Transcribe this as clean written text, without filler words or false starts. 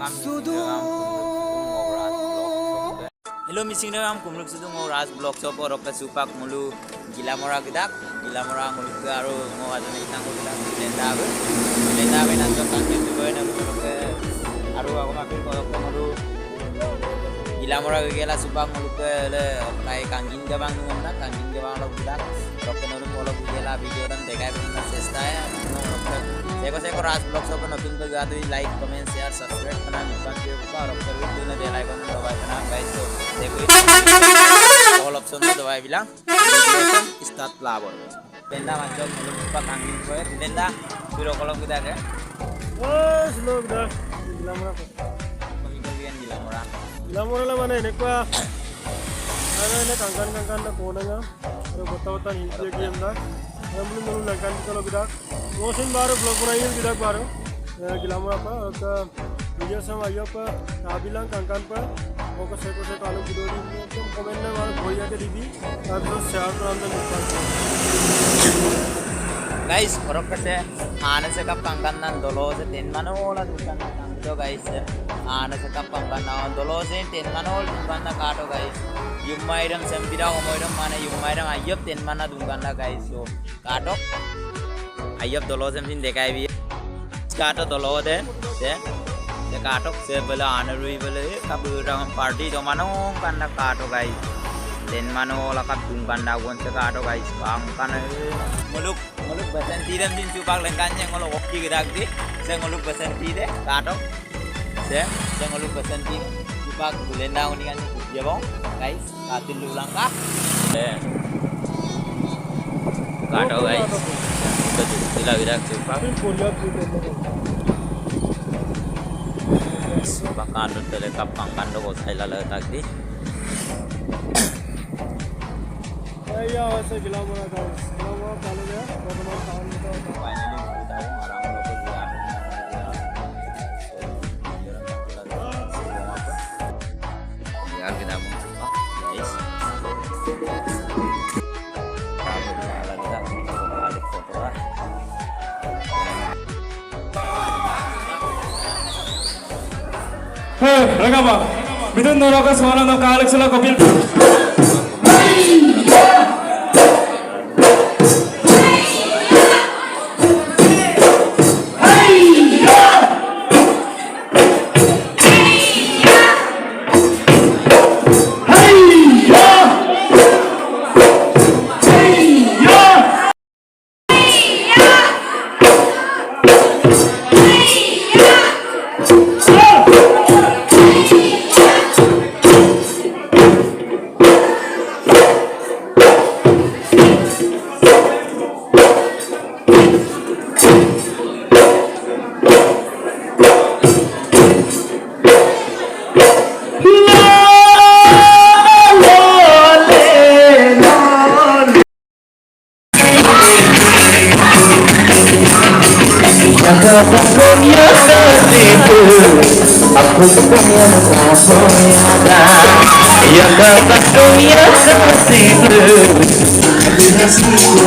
Hello missing na am kumluk sudung mo ras blog shop or ka supak mulu gila mora mulu aro mo adan itang ko lenda be nan to kan tu boy na ke aro ako mapil ko mulu gila mora gela supak mulu ke le kai kangin ga bang lo budak ro ke no mo lo gela video dan dekai ben sesta ya seko ras blog shop no tun to gadu like comment share subscribe kana nukan ke ऊपर और फिर video ने bell icon दबाए ना guys तो देखो all option में दबाए बिlang video start labor benda macam lupa kangin ko benda biro kolom kita ke oh slow dah gilamora pemikirian gilamora lah mana ini kwa ada ini kangkan na kona nga aro bata hinti game da mulu lagan kalau bidak motion baru vlog बनाइए bidak baru gilamora pa video sama ayo pa bilang kangkan pa okay Seiko आलू video एकदम comment में मार भैया के दीदी तार तो शेयर कर अंदर गाइस फरक से आने से कब कंगन ना दोलो से 10 मानो वाला दुकान ना तो गाइस आने से कब कंगन ना दोलो से 10 मानो वाला दुकान ना काटो गाइस युमाइरम सेम्पिरा ओमोइरम माने युमाइरम आयब 10 माना दुकान ना गाइस यो काटो आयब दोलो से दिन देखाई भी काटो दोलो दे katok sebela anarui bela kaburang party do mano kan kato guys den mano la katung kan dagon se kato guys bang kan muluk besen tidam din supak lengkanya ngolo oki gedak di se ngoluk besen tide kato se ngoluk besen tide supak bulenda uni kan ya bang guys katil ulang kah kato guys betul tidak gedak supak Bahkan dari kapang kando ko sa ilalagay tagdi. Iya, saya bilang mana guys, kalau ya, bagaimana tahun itu? Finally, kita orang lokal dia. Ya kita buka, guys. Ragama, bidun noroka suara no kalik sila kopil. Punya seribu, aku punya satu ada. Yang dapat punya seribu, bila seribu